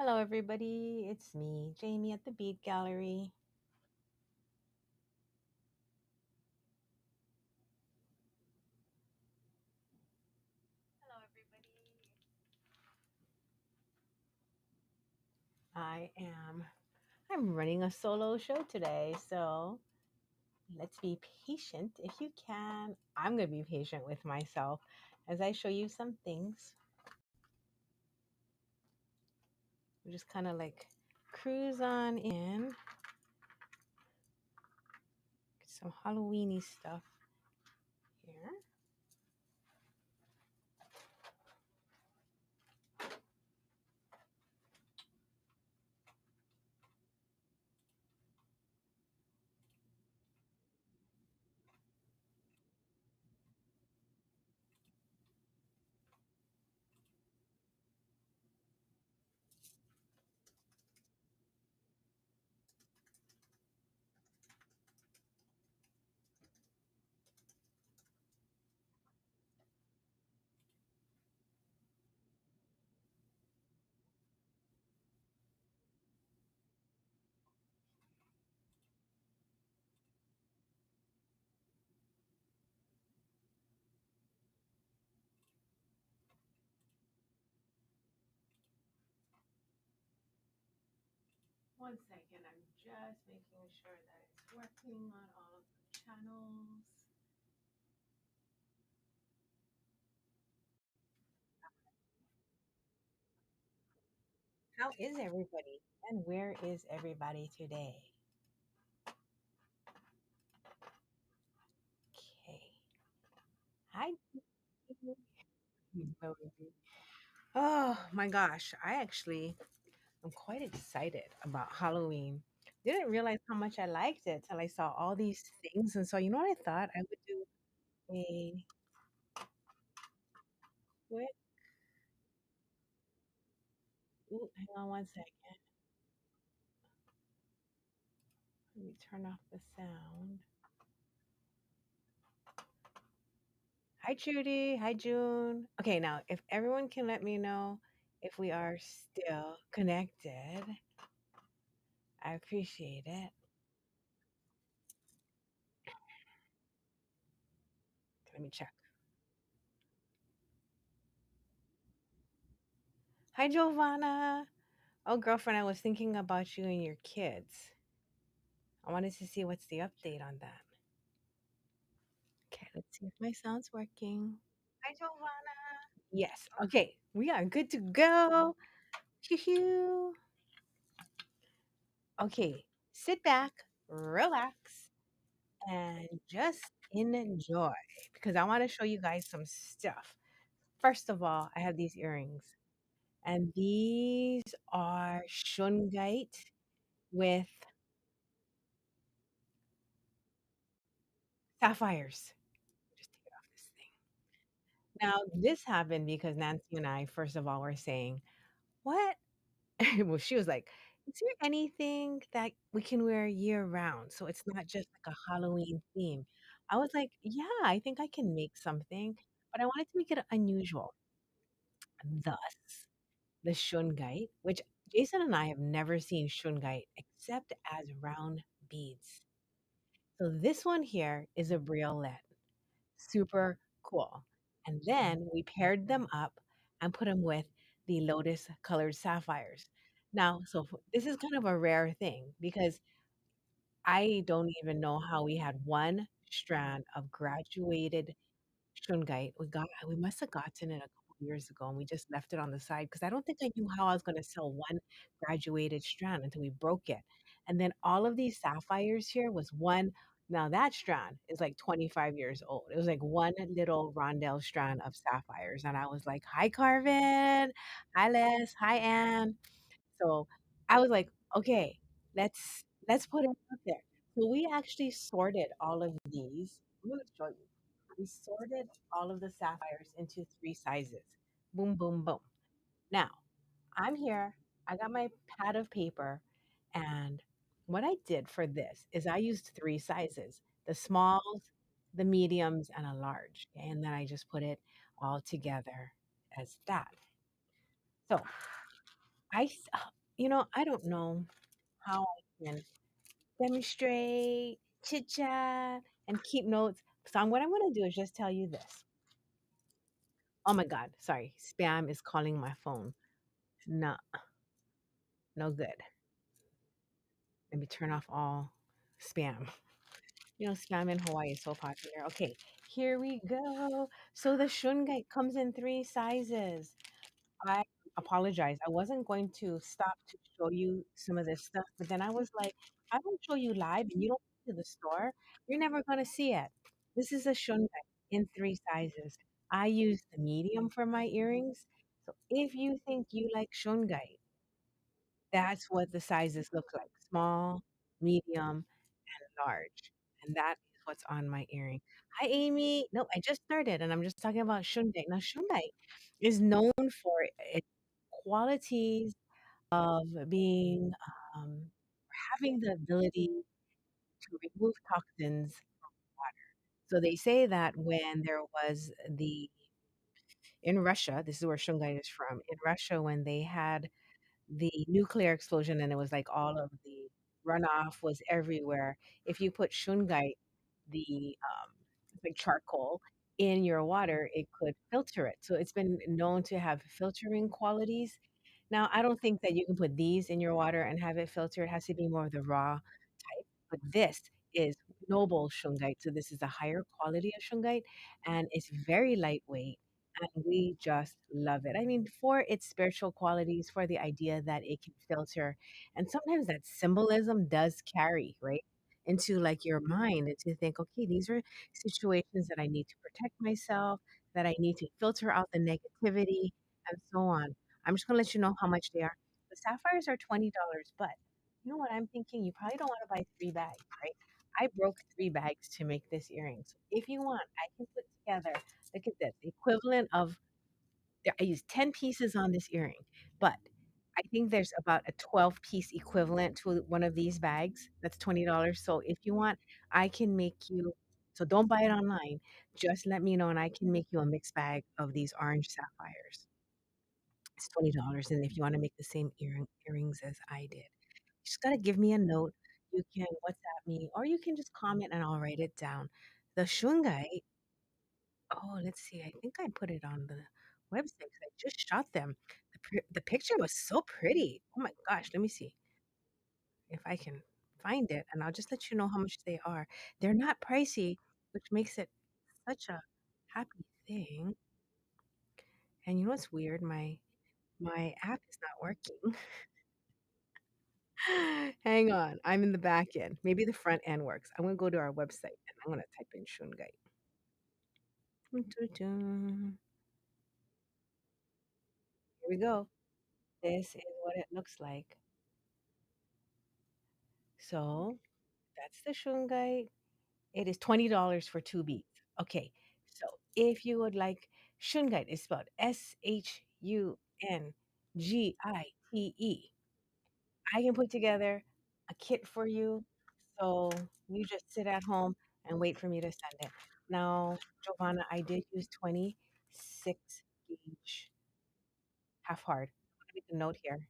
Hello, everybody. It's me, Jamie, at the Bead Gallery. I am I'm running a solo show today, so let's be patient if you can. I'm going to be patient with myself as I show you some things. We just kind of like cruise on in, get some Halloweeny stuff here. One second, I'm just making sure that it's working on all of the channels. How is everybody? And where is everybody today? Okay. Hi. Baby. Oh my gosh. I'm quite excited about Halloween. Didn't realize how much I liked it till I saw all these things. And so, you know what I thought? I would do a quick, ooh, hang on one second. Let me turn off the sound. Hi, Judy. Hi, June. Okay, now, if everyone can let me know if we are still connected, I appreciate it. Let me check. Hi, Giovanna. Oh, girlfriend, I was thinking about you and your kids. I wanted to see what's the update on that. Okay, let's see if my sound's working. Hi, Giovanna. Yes. Okay, we are good to go. Phew. Okay, sit back, relax, and just enjoy because I want to show you guys some stuff. First of all, I have these earrings, and these are shungite with sapphires. Just take it off this thing. Now, this happened because Nancy and I, first of all, were saying, "What?" Well, she was like, "Is there anything that we can wear year round? So it's not just like a Halloween theme." I was like, "Yeah, I think I can make something, but I wanted to make it unusual." Thus, the shungite, which Jason and I have never seen shungite except as round beads. So this one here is a briolet. Super cool. And then we paired them up and put them with the lotus colored sapphires. Now, this is kind of a rare thing because I don't even know how we had one strand of graduated shungite. We must have gotten it a couple years ago and we just left it on the side because I don't think I knew how I was going to sell one graduated strand until we broke it. And then all of these sapphires here was one. Now that strand is like 25 years old. It was like one little rondelle strand of sapphires. And I was like, hi, Carvin. Hi, Les. Hi, Anne. So I was like, okay, let's put it up there. So we actually sorted all of these. I'm gonna show you. We sorted all of the sapphires into three sizes. Boom, boom, boom. Now I'm here. I got my pad of paper, and what I did for this is I used three sizes: the smalls, the mediums, and a large. And then I just put it all together as that. So I don't know how I can demonstrate, chit chat, and keep notes. So what I'm going to do is just tell you this. Oh my God, sorry, spam is calling my phone. No, no good. Let me turn off all spam. Spam in Hawaii is so popular. Okay, here we go. So the shungite comes in three sizes. I apologize. I wasn't going to stop to show you some of this stuff, but then I was like, I don't show you live and you don't go to the store, you're never going to see it. This is a shungite in three sizes. I use the medium for my earrings. So if you think you like shungite, that's what the sizes look like: small, medium, large. And that is what's on my earring. Hi, Amy. No, I just started and I'm just talking about shungite. Now, shungite is known for its qualities of being, um, having the ability to remove toxins. So they say that when there was in Russia, this is where shungite is from, in Russia, when they had the nuclear explosion and it was like all of the runoff was everywhere. If you put shungite, the like charcoal, in your water, it could filter it. So it's been known to have filtering qualities. Now, I don't think that you can put these in your water and have it filter. It has to be more of the raw type. But this is noble shungite. So this is a higher quality of shungite and it's very lightweight. And we just love it. I mean, for its spiritual qualities, for the idea that it can filter, and sometimes that symbolism does carry, right? Into like your mind and to think, okay, these are situations that I need to protect myself, that I need to filter out the negativity, and so on. I'm just gonna let you know how much they are. The sapphires are $20, but you know what I'm thinking? You probably don't want to buy three bags, right? I broke three bags to make this earring. So if you want, I can put together, look at this, the equivalent of, I used 10 pieces on this earring, but I think there's about a 12-piece equivalent to one of these bags. That's $20. So if you want, I can make you, so don't buy it online. Just let me know and I can make you a mixed bag of these orange sapphires. It's $20. And if you want to make the same earrings as I did, you just got to give me a note. You can WhatsApp me or you can just comment and I'll write it down. The shungite, oh, let's see. I think I put it on the website 'cause I just shot them. The picture was so pretty. Oh my gosh, let me see if I can find it and I'll just let you know how much they are. They're not pricey, which makes it such a happy thing. And you know what's weird? My app is not working. Hang on. I'm in the back end. Maybe the front end works. I'm gonna go to our website and I'm gonna type in shungite. Dun, dun, dun. Here we go. This is what it looks like. So that's the shungite. It is $20 for two beads. Okay, so if you would like, shungite is spelled Shungite. I can put together a kit for you. So you just sit at home and wait for me to send it. Now, Giovanna, I did use 26 gauge half hard. I'm gonna make a note here.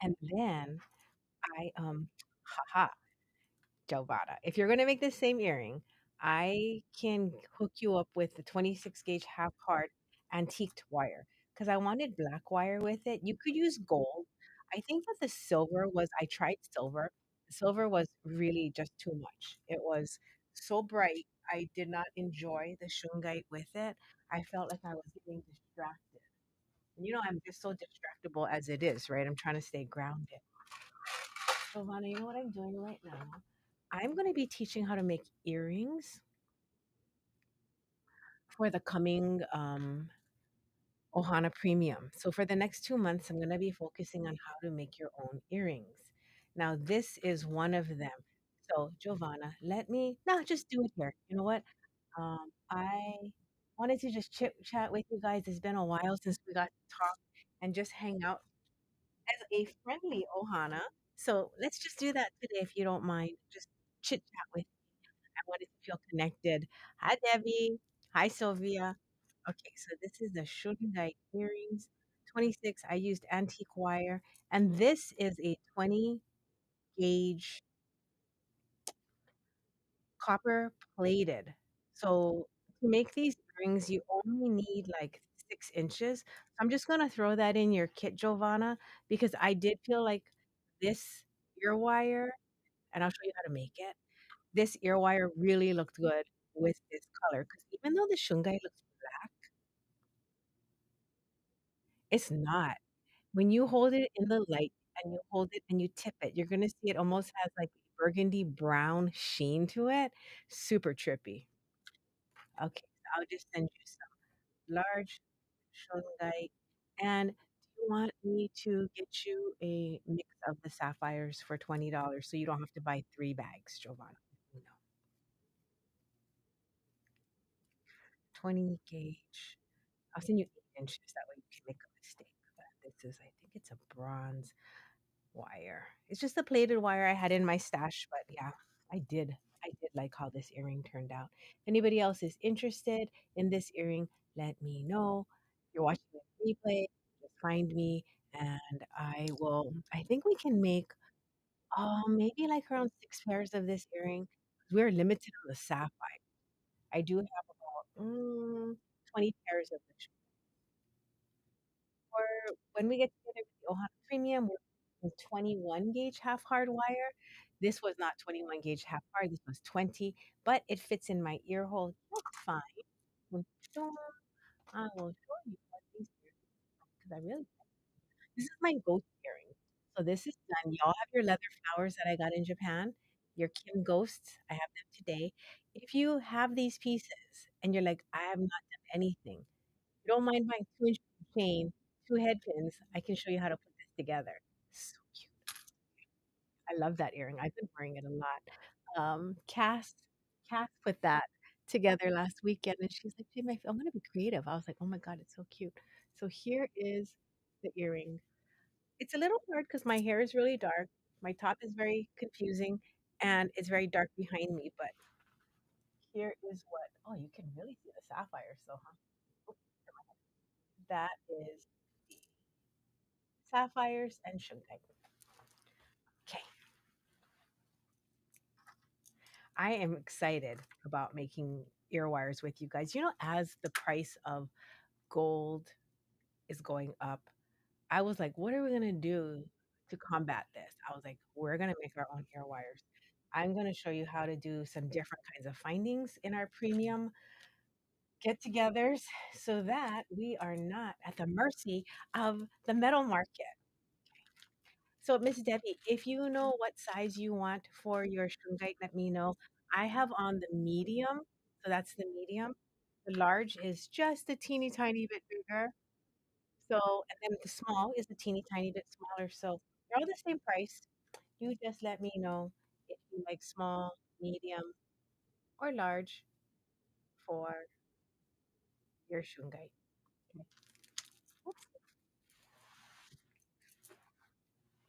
And then haha, Giovanna. If you're gonna make the same earring, I can hook you up with the 26 gauge half hard antiqued wire because I wanted black wire with it. You could use gold. I think that the silver was, I tried silver. The silver was really just too much. It was so bright. I did not enjoy the shungite with it. I felt like I was getting distracted. And I'm just so distractible as it is, right? I'm trying to stay grounded. Giovanna, you know what I'm doing right now? I'm going to be teaching how to make earrings for the coming Ohana Premium. So for the next 2 months, I'm going to be focusing on how to make your own earrings. Now, this is one of them. So, Giovanna, let me, no, just do it here. You know what? I wanted to just chit chat with you guys. It's been a while since we got to talk and just hang out as a friendly Ohana. So let's just do that today if you don't mind. Just chit chat with I wanted to feel connected. Hi, Debbie. Hi, Sylvia. Okay, so this is the Shungai earrings, 26, I used antique wire, and this is a 20 gauge copper plated. So to make these earrings, you only need like 6 inches. I'm just gonna throw that in your kit, Giovanna, because I did feel like this ear wire, and I'll show you how to make it. This ear wire really looked good with this color because even though the shungite looks black, it's not. When you hold it in the light and you hold it and you tip it, you're gonna see it almost has like burgundy brown sheen to it. Super trippy. Okay, so I'll just send you some large shungite. And do you want me to get you a mix of the sapphires for $20 so you don't have to buy 3 bags, Giovanna? No, 20 gauge. I'll send you 8 inches. That way you can make a mistake. But this is, I think it's a bronze wire. It's just a plated wire I had in my stash, but yeah, I did. I did like how this earring turned out. If anybody else is interested in this earring, let me know. If you're watching the replay, just find me and I will. I think we can make maybe like around 6 pairs of this earring. We're limited on the sapphire. I do have about 20 pairs of the for when we get together with the Ohana Premium, we're using 21 gauge half hard wire. This was not 21 gauge half hard, this was 20, but it fits in my ear hole just fine. And so I will show you what these because I really this is my ghost earring. So this is done. Y'all have your leather flowers that I got in Japan. Your Kim ghosts, I have them today. If you have these pieces and you're like, I have not done anything, you don't mind buying 2 inch chain, 2 head pins, I can show you how to put this together. So cute. I love that earring. I've been wearing it a lot. Cass put that together last weekend, and she's like, "Babe, I'm gonna be creative." I was like, "Oh my god, it's so cute." So here is the earring. It's a little hard because my hair is really dark. My top is very confusing, and it's very dark behind me. But here is what. Oh, you can really see the sapphire. So, huh? Oh, that is the sapphires and shungite. Okay, I am excited about making ear wires with you guys. As the price of gold is going up, I was like, what are we going to do to combat this? I was like, we're going to make our own ear wires. I'm going to show you how to do some different kinds of findings in our premium get togethers so that we are not at the mercy of the metal market. So, Miss Debbie, if you know what size you want for your shungite, let me know. I have on the medium, so that's the medium. The large is just a teeny tiny bit bigger. So, and then the small is a teeny tiny bit smaller. So they're all the same price. You just let me know if you like small, medium, or large for your shungite. Okay.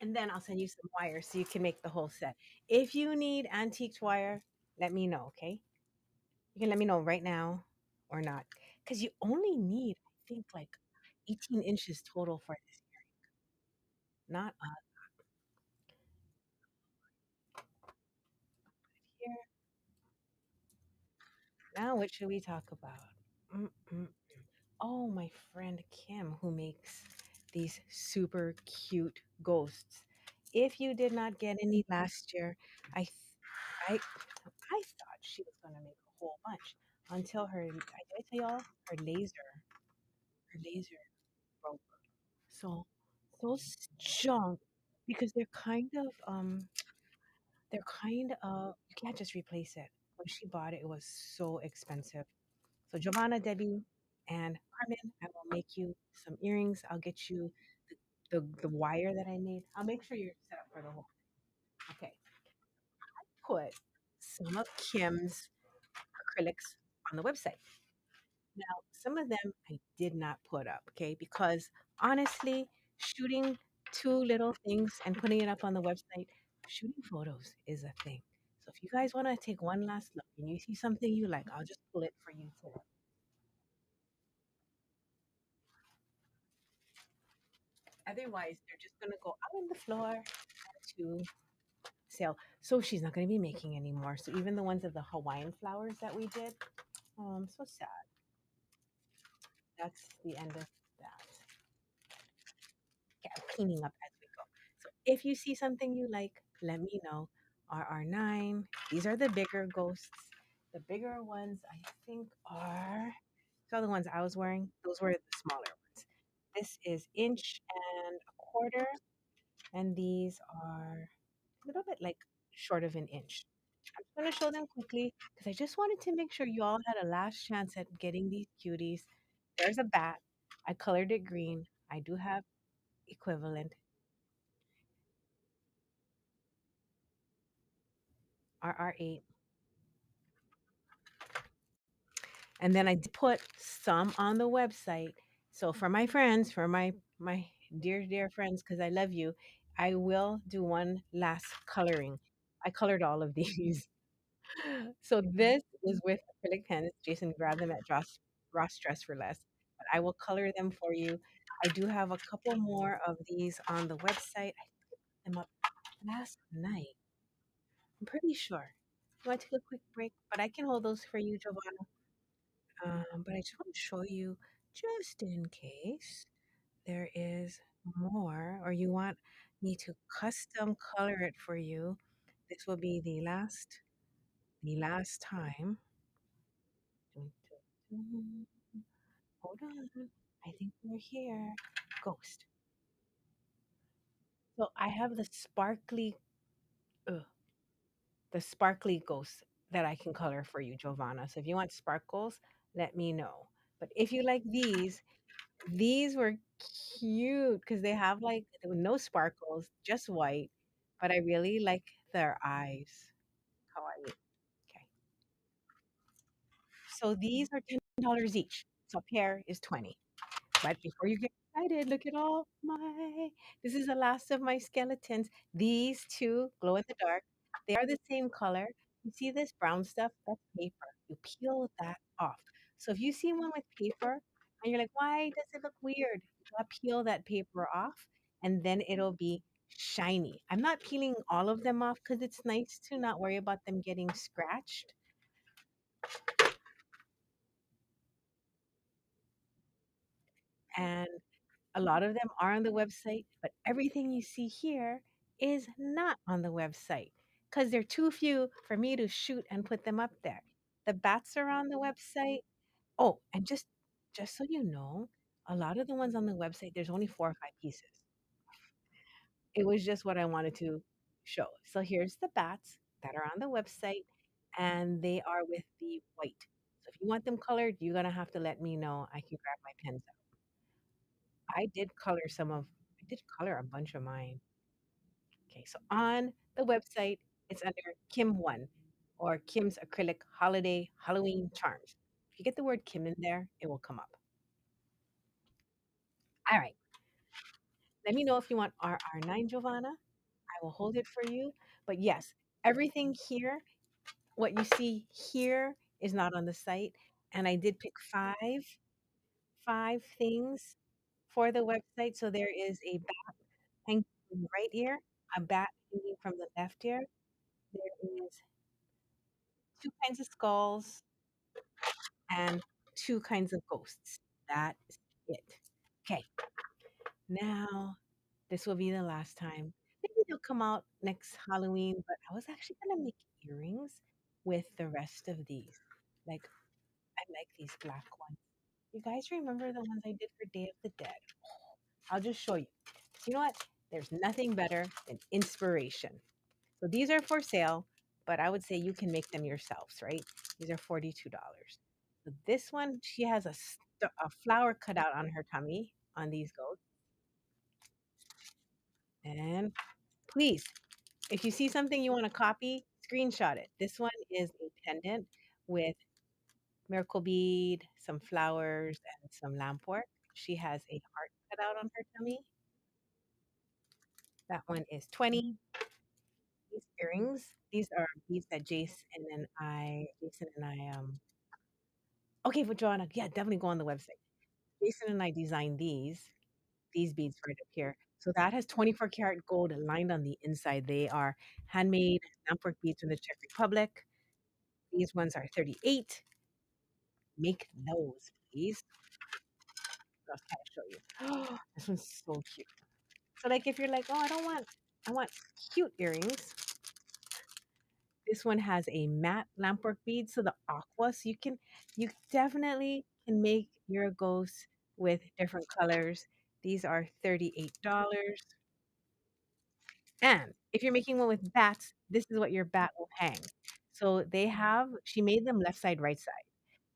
And then I'll send you some wires so you can make the whole set. If you need antiqued wire, let me know, okay? You can let me know right now or not. Because you only need, I think, like 18 inches total for this, not here. Now, what should we talk about? Mm-mm. Oh, my friend Kim, who makes these super cute ghosts. If you did not get any last year, I, th- I thought she was gonna make a whole bunch until did I tell y'all her laser broke. So those junk because they're kind of you can't just replace it. When she bought it, it was so expensive. So Giovanna, Debbie, and Carmen, I will make you some earrings. I'll get you the wire that I made. I'll make sure you're set up for the whole. Okay, put some of Kim's acrylics on the website. Now, some of them I did not put up, okay, because honestly, shooting two little things and putting it up on the website, shooting photos is a thing. So if you guys want to take one last look and you see something you like, I'll just pull it for you today. Otherwise, they're just gonna go out on the floor to sale. So she's not gonna be making anymore. So even the ones of the Hawaiian flowers that we did, so sad. That's the end of that. Yeah, I'm cleaning up as we go. So if you see something you like, let me know. RR9. These are the bigger ghosts. The bigger ones, I think, are. So the ones I was wearing, those were the smaller ones. This is inch and a quarter, and these are a little bit like short of an inch. I'm just going to show them quickly because I just wanted to make sure you all had a last chance at getting these cuties. There's a bat. I colored it green. I do have equivalent RR8. And then I put some on the website. So for my friends, for my dear dear friends, because I love you, I will do one last coloring. I colored all of these. So this is with acrylic pens. Jason grabbed them at Ross Dress for Less. But I will color them for you. I do have a couple more of these on the website. I put them up last night. I'm pretty sure. You want to take a quick break? But I can hold those for you, Giovanna. But I just want to show you, just in case there is more, or you want me to custom color it for you. This will be the last time. Dun, dun, dun. Hold on. I think we're here. Ghost. So I have uh, the sparkly ghost that I can color for you, Giovanna. So if you want sparkles, let me know. But if you like these were cute because they have like no sparkles, just white. But I really like their eyes. Kawaii. Okay. So these are $10 each. So a pair is 20. But before you get excited, look at all my. This is the last of my skeletons. These two glow in the dark. They are the same color. You see this brown stuff? That's paper. You peel that off. So if you see one with paper and you're like, why does it look weird? You gotta peel that paper off and then it'll be shiny. I'm not peeling all of them off because it's nice to not worry about them getting scratched. And a lot of them are on the website, but everything you see here is not on the website because they're too few for me to shoot and put them up there. The bats are on the website. Oh, and just so you know, a lot of the ones on the website, there's only 4 or 5 pieces. It was just what I wanted to show. So here's the bats that are on the website, and they are with the white. So if you want them colored, you're gonna have to let me know. I can grab my pens out. I did color a bunch of mine. Okay, so on the website, it's under Kim One or Kim's Acrylic Holiday Halloween Charms. If you get the word Kim in there, it will come up. All right, let me know if you want RR9, Giovanna. I will hold it for you. But yes, everything here, what you see here, is not on the site. And I did pick five things for the website. So there is a bat hanging from the right ear, a bat hanging from the left ear. There is two kinds of skulls and two kinds of ghosts. That is it. Okay, now this will be the last time. Maybe they'll come out next Halloween, but I was actually gonna make earrings with the rest of these. Like, I like these black ones. You guys remember the ones I did for Day of the Dead? I'll just show you. You know what? There's nothing better than inspiration. So these are for sale, but I would say you can make them yourselves, right? These are $42. So this one, she has a flower cut out on her tummy on these goats. And please, if you see something you want to copy, screenshot it. This one is a pendant with miracle bead, some flowers, and some lamp work. She has a heart cut out on her tummy. That one is 20. These earrings, these are beads that Jason and I okay, for Joanna, yeah, definitely go on the website. Jason and I designed these. these beads right up here. So that has 24 karat gold lined on the inside. They are handmade lampwork beads from the Czech Republic. These ones are 38. Make those, please. I'll kind of show you. This one's so cute. So like if you're like, oh, I want cute earrings. This one has a matte lampwork bead, so the aqua. So you definitely can make your ghosts with different colors. These are $38. And if you're making one with bats, this is what your bat will hang. So she made them left side, right side.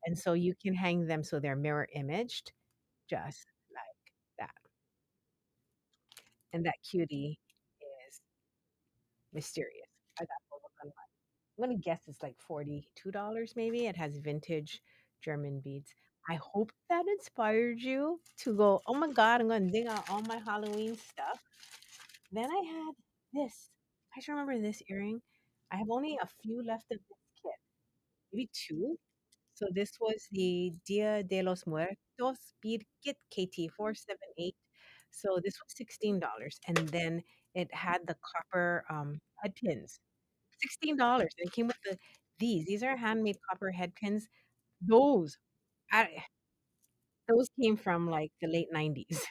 And so you can hang them so they're mirror imaged, just like that. And that cutie is mysterious. I got the look on I'm gonna guess it's like $42 maybe. It has vintage German beads. I hope that inspired you to go, oh my God, I'm gonna dig out all my Halloween stuff. Then I had this. I just remember this earring. I have only a few left of this kit, maybe two. So this was the Dia de los Muertos bead kit KT478. So this was $16. And then it had the copper head pins. $16. And it came with these are handmade copper head pins. Those I, those came from like the late 90s.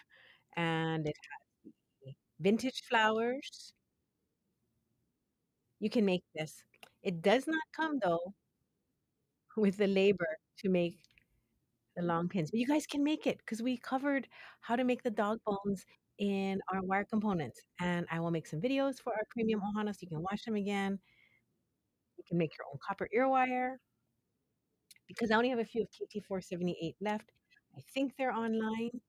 And it had the vintage flowers. You can make this. It does not come though with the labor to make the long pins, but you guys can make it because we covered how to make the dog bones in our wire components. And I will make some videos for our premium Ohana so you can watch them again. You can make your own copper ear wire because I only have a few of KT478 left. I think they're online.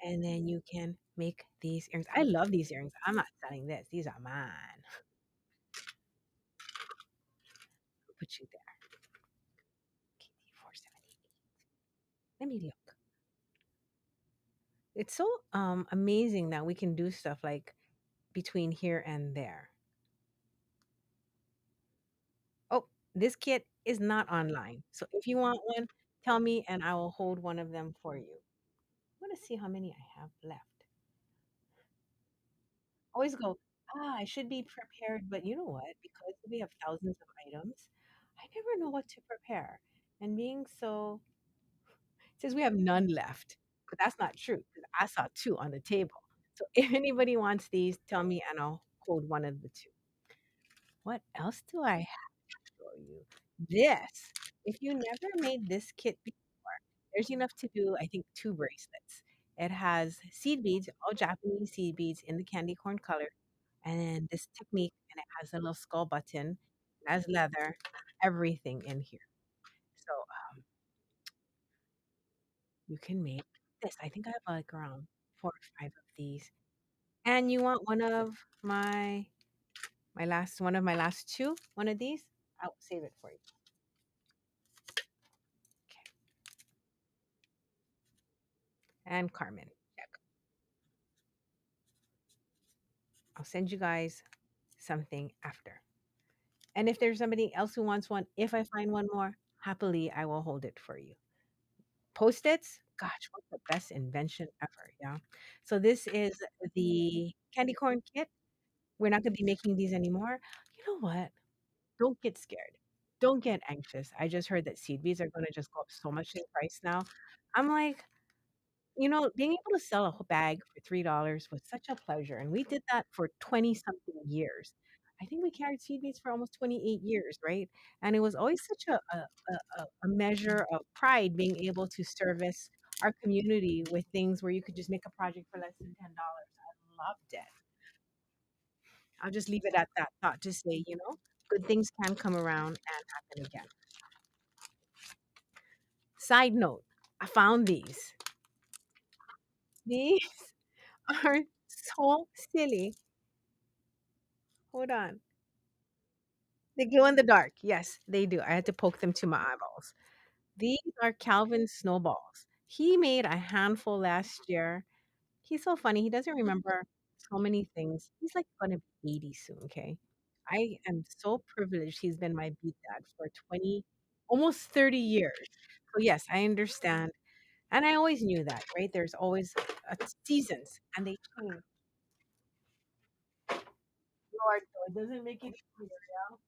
And then you can make these earrings. I love these earrings. I'm not selling this. These are mine. I'll put you there. KT478. Let me look. It's so amazing that we can do stuff like between here and there. Oh, this kit is not online. So if you want one, tell me and I will hold one of them for you. I want to see how many I have left. Always go, I should be prepared, but you know what? Because we have thousands of items, I never know what to prepare. And being so, it says we have none left, but that's not true because I saw two on the table. So if anybody wants these, tell me and I'll hold one of the two. What else do I show you? This. If you never made this kit before, there's enough to do, I think, two bracelets. It has seed beads, all Japanese seed beads in the candy corn color, and then this technique, and it has a little skull button, it has leather, everything in here. So you can make this. I think I have like around four or five of these. And you want one of my last two, one of these? I'll save it for you. Okay. And Carmen. Check. I'll send you guys something after. And if there's somebody else who wants one, if I find one more, happily I will hold it for you. Post-its, gosh, what's the best invention ever? Yeah. So this is the candy corn kit. We're not going to be making these anymore. You know what? Don't get scared. Don't get anxious. I just heard that seed beads are going to just go up so much in price now. I'm like, being able to sell a whole bag for $3 was such a pleasure, and we did that for 20 something years. I think we carried seed beads for almost 28 years, right? And it was always such a measure of pride being able to service our community with things where you could just make a project for less than $10. I loved it. I'll just leave it at that thought to say, good things can come around and happen again. Side note, I found these. These are so silly. Hold on. They glow in the dark. Yes, they do. I had to poke them to my eyeballs. These are Calvin snowballs. He made a handful last year. He's so funny. He doesn't remember so many things. He's like gonna be 80 soon, okay? I am so privileged he's been my beat dad for 20, almost 30 years. So yes, I understand. And I always knew that, right? There's always seasons, and they change. Lord, so it doesn't make it easier.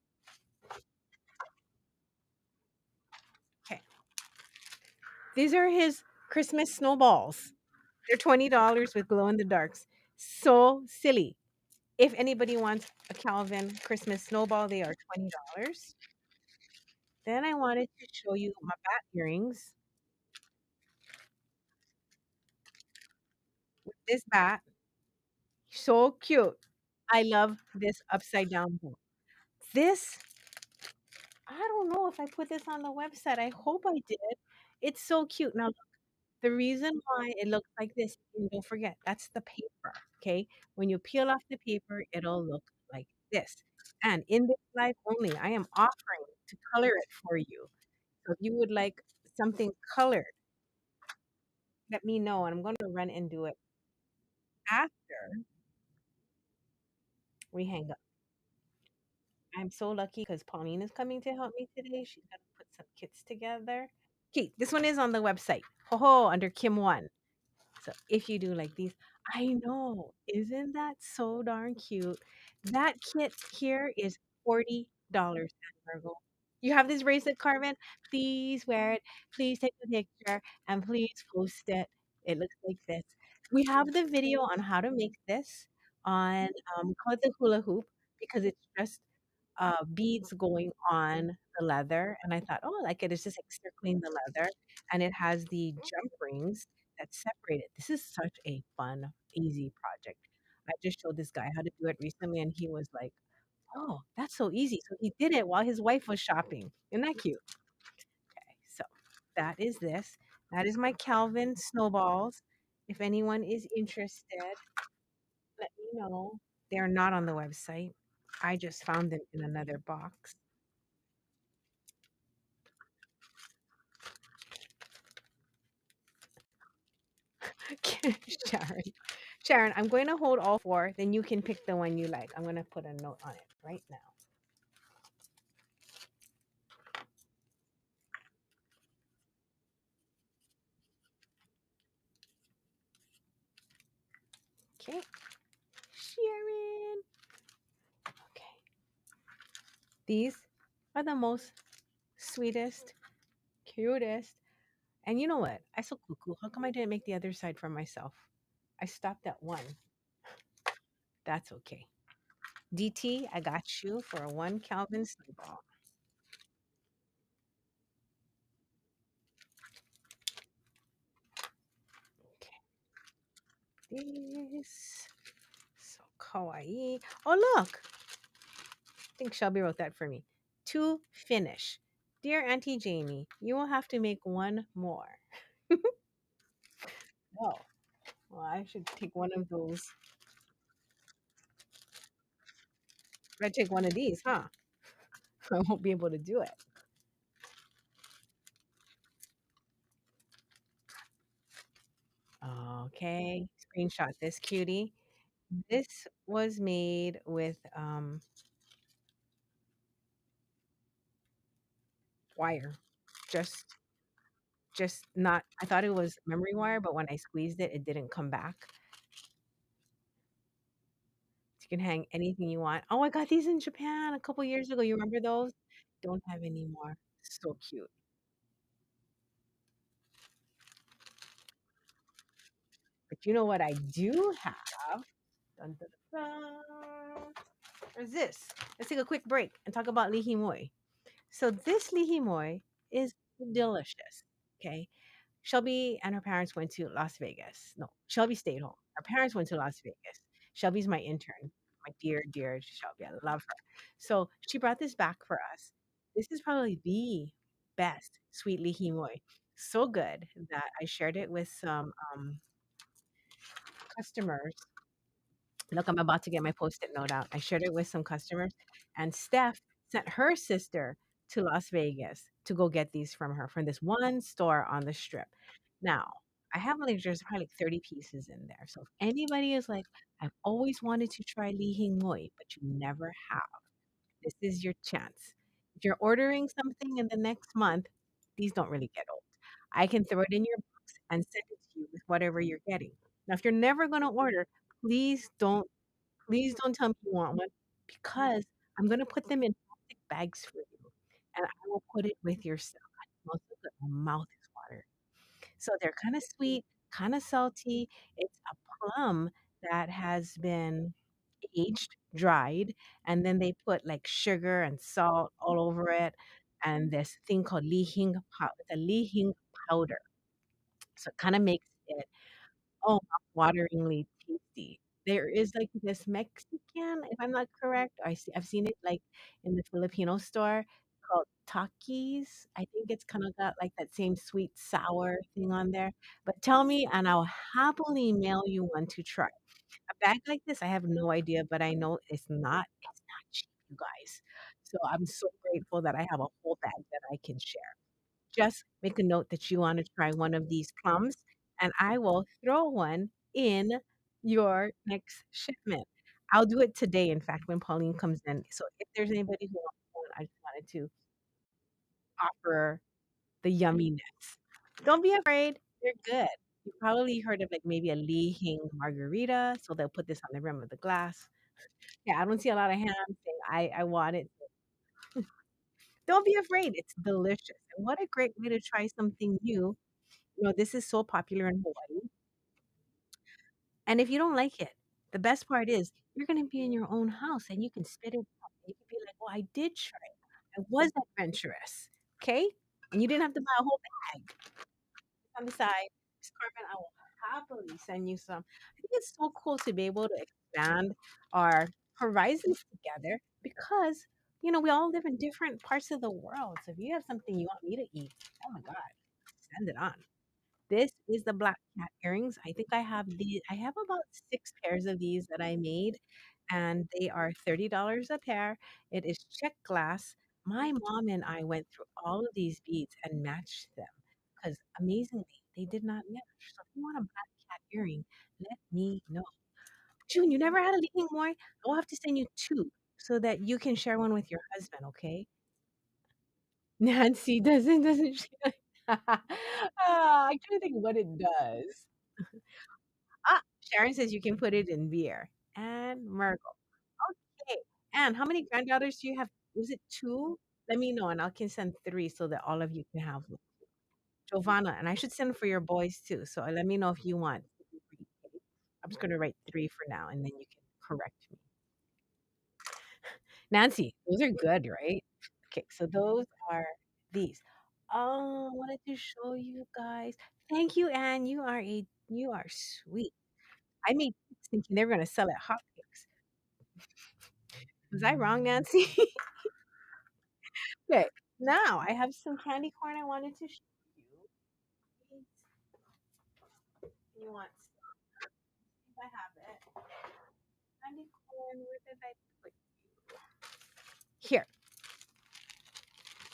Okay, these are his Christmas snowballs. They're $20 with glow in the darks. So silly. If anybody wants a Calvin Christmas snowball, they are $20. Then I wanted to show you my bat earrings. This bat, so cute. I love this upside down bow. This, I don't know if I put this on the website. I hope I did. It's so cute. Now, the reason why it looks like this, and don't forget, that's the paper, okay? When you peel off the paper, it'll look like this. And in this live only, I am offering to color it for you. So if you would like something colored, let me know, and I'm going to run and do it after we hang up. I'm so lucky because Pauline is coming to help me today. She's going to put some kits together. Okay, this one is on the website. Ho ho, under Kim One. So if you do like these, I know, isn't that so darn cute? That kit here is $40 at Virgo. You have this bracelet, Carmen? Please wear it. Please take a picture and please post it. It looks like this. We have the video on how to make this on called the hula hoop because it's just beads going on the leather. And I thought, oh, like it is just encircling the leather. And it has the jump rings that separate it. This is such a fun, easy project. I just showed this guy how to do it recently, and he was like, oh, that's so easy. So he did it while his wife was shopping. Isn't that cute? Okay, so that is this. That is my Calvin snowballs. If anyone is interested, let me know. They're not on the website. I just found them in another box. Sharon. Sharon, I'm going to hold all four. Then you can pick the one you like. I'm going to put a note on it right now. Okay. Sharon. Okay. These are the most sweetest, cutest. And you know what? I so cuckoo. How come I didn't make the other side for myself? I stopped at one. That's okay. DT, I got you for a one Calvin snowball. Okay. This. So kawaii. Oh, look. I think Shelby wrote that for me. To finish. Dear Auntie Jamie, you will have to make one more. Oh, well, I should take one of those. I take one of these, huh? I won't be able to do it. Okay, screenshot this cutie. This was made with wire. Just just not I thought it was memory wire, but when I squeezed it, it didn't come back. You can hang anything you want. Oh, I got these in Japan a couple years ago. You remember those? Don't have any more. So cute. But you know what I do have? Dun, dun, dun, dun. There's this. Let's take a quick break and talk about lihimoy. So this lihimoy is delicious. Okay. Shelby and her parents went to Las Vegas. No, Shelby stayed home. Her parents went to Las Vegas. Shelby's my intern, my dear, dear Shelby. I love her. So she brought this back for us. This is probably the best sweet lihimoy. So good that I shared it with some customers. Look, I'm about to get my post-it note out. I shared it with some customers, and Steph sent her sister to Las Vegas to go get these from her from this one store on the strip. Now, I have like there's probably like 30 pieces in there. So if anybody is like, I've always wanted to try Li Hing Mui, but you never have, this is your chance. If you're ordering something in the next month, these don't really get old. I can throw it in your box and send it to you with whatever you're getting. Now, if you're never going to order, please don't please don't tell me you want one because I'm gonna put them in plastic bags for you, and I will put it with your salad. It smells so good. My mouth is watering. So they're kinda sweet, kinda salty. It's a plum that has been aged, dried, and then they put, like, sugar and salt all over it, and this thing called li hing powder. So it kinda makes it oh, mouth-wateringly tasty. There is, like, this Mexican, if I'm not correct, I've seen it, like, in the Filipino store called Takis. I think it's kinda got, like, that same sweet sour thing on there, but tell me, and I'll happily mail you one to try. A bag like this, I have no idea, but I know it's not cheap, you guys. So I'm so grateful that I have a whole bag that I can share. Just make a note that you wanna try one of these plums, and I will throw one in your next shipment. I'll do it today, in fact, when Pauline comes in. So if there's anybody who wants one, I just wanted to offer the yumminess. Don't be afraid, they're good. You probably heard of, like, maybe a Li Hing margarita, so they'll put this on the rim of the glass. Yeah, I don't see a lot of hands saying, I want it." Don't be afraid, it's delicious, and what a great way to try something new. This is so popular in Hawaii, and if you don't like it, the best part is you're gonna be in your own house and you can spit it out. You can be like, "Well, I did try it. I was adventurous." Okay? And you didn't have to buy a whole bag. On the side, Miss Carmen, I will happily send you some. I think it's so cool to be able to expand our horizons together because, we all live in different parts of the world. So if you have something you want me to eat, oh my God, send it on. This is the black cat earrings. I have about 6 pairs of these that I made, and they are $30 a pair. It is check glass. My mom and I went through all of these beads and matched them because amazingly, they did not match. So if you want a black cat earring, let me know. June, you never had a leaking moi? I will have to send you 2 so that you can share one with your husband, okay? Nancy doesn't she? I'm trying to think what it does. Ah, Sharon says you can put it in beer. And Myrtle. Okay. And how many granddaughters do you have? Was it 2? Let me know, and I can send 3 so that all of you can have one. Giovanna, and I should send for your boys too. So let me know if you want. I'm just gonna write 3 for now, and then you can correct me. Nancy, those are good, right? Okay, so those are these. Oh, I wanted to show you guys. Thank you, Anne. You are sweet. I made cakes thinking they were gonna sell at hotcakes. Was I wrong, Nancy? Okay, now I have some candy corn I wanted to show you. Wait, you want some? If I have it. Candy corn, where did I put you? Here,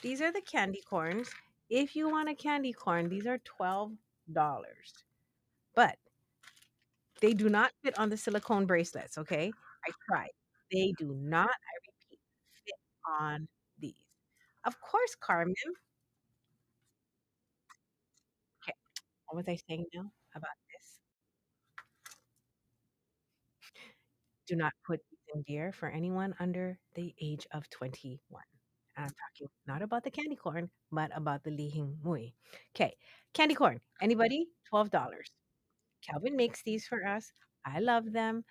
these are the candy corns. If you want a candy corn, these are $12. But they do not fit on the silicone bracelets, okay? I tried. They do not, I repeat, fit on these. Of course, Carmen. Okay, what was I saying now about this? Do not put these in beer for anyone under the age of 21. And I'm talking not about the candy corn, but about the lihing mui. Okay, candy corn. Anybody? $12. Calvin makes these for us. I love them.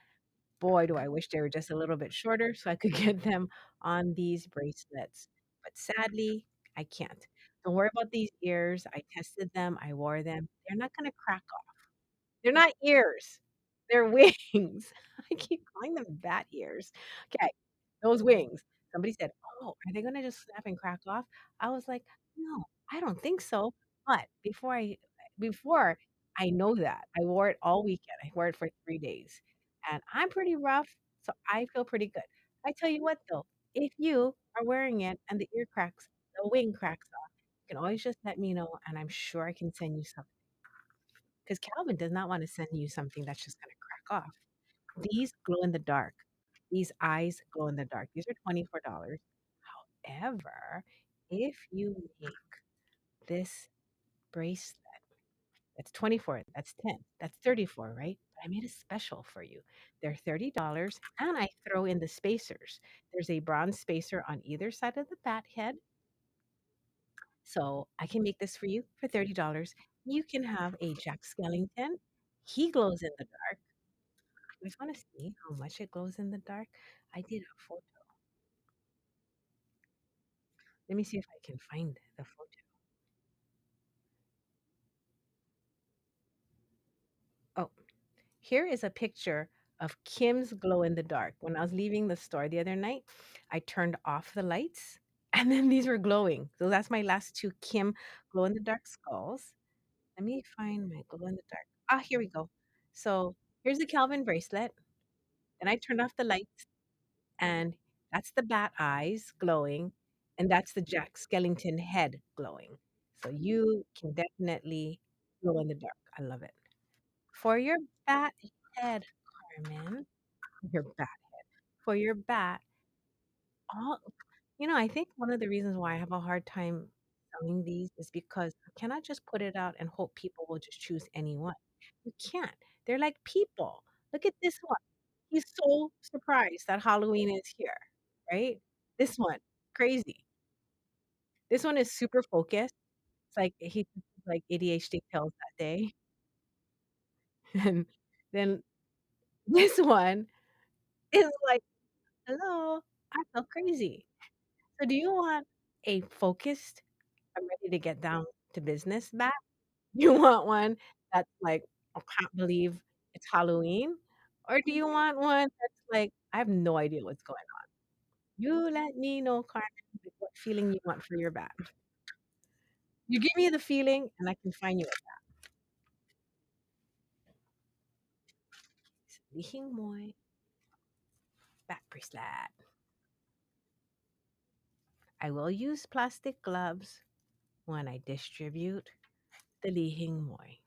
Boy, do I wish they were just a little bit shorter so I could get them on these bracelets. But sadly, I can't. Don't worry about these ears. I tested them. I wore them. They're not going to crack. They're not ears. They're wings. I keep calling them bat ears. Okay, those wings. Somebody said, "Oh, are they gonna just snap and crack off?" I was like, "No, I don't think so." But before I know that, I wore it all weekend. I wore it for 3 days, and I'm pretty rough, so I feel pretty good. I tell you what though, if you are wearing it and the wing cracks off, you can always just let me know, and I'm sure I can send you some. Because Calvin does not want to send you something that's just going to crack off. These glow in the dark. These eyes glow in the dark. These are $24. However, if you make this bracelet That's 24. That's 10. That's 34, right? But I made a special for you. They're $30 and I throw in the spacers. There's a bronze spacer on either side of the bat head. So I can make this for you for $30. You can have a Jack Skellington. He glows in the dark. You guys want to see how much it glows in the dark? I did a photo. Let me see if I can find the photo. Oh, here is a picture of Kim's glow in the dark. When I was leaving the store the other night, I turned off the lights and then these were glowing. So that's my last two Kim glow in the dark skulls. Let me find my glow in the dark. Ah, here we go. So here's the Calvin bracelet. Then I turned off the lights and that's the bat eyes glowing. And that's the Jack Skellington head glowing. So you can definitely glow in the dark. I love it. For your bat head, Carmen, your bat for your bat, all I think one of the reasons why I have a hard time selling these is because I cannot just put it out and hope people will just choose any one. You can't. They're like people. Look at this one. He's so surprised that Halloween is here, right? This one, crazy. This one is super focused. It's like he took like ADHD pills that day. And then this one is like, hello, I feel crazy. So do you want a focused, I'm ready to get down to business bat? You want one that's like, I can't believe it's Halloween? Or do you want one that's like, I have no idea what's going on? You let me know, Carmen, like, what feeling you want for your bat. You give me the feeling, and I can find you a lihing moy bat bracelet. I will use plastic gloves when I distribute the lihing moy.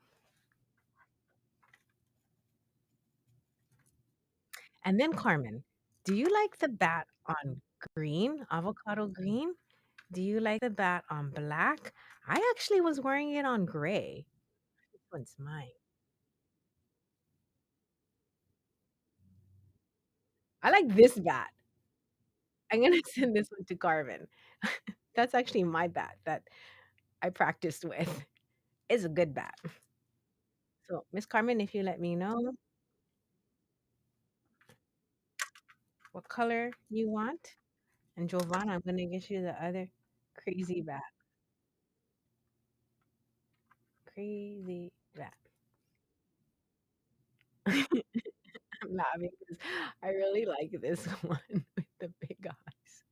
And then, Carmen, do you like the bat on green, avocado green? Do you like the bat on black? I actually was wearing it on gray. This one's mine. I like this bat. I'm gonna send this one to Carmen. That's actually my bat that I practiced with. It's a good bat. So, Miss Carmen, if you let me know what color you want, and Giovanna, I'm gonna get you the other crazy bat. Crazy bat. I'm laughing because I really like this one with the big eyes.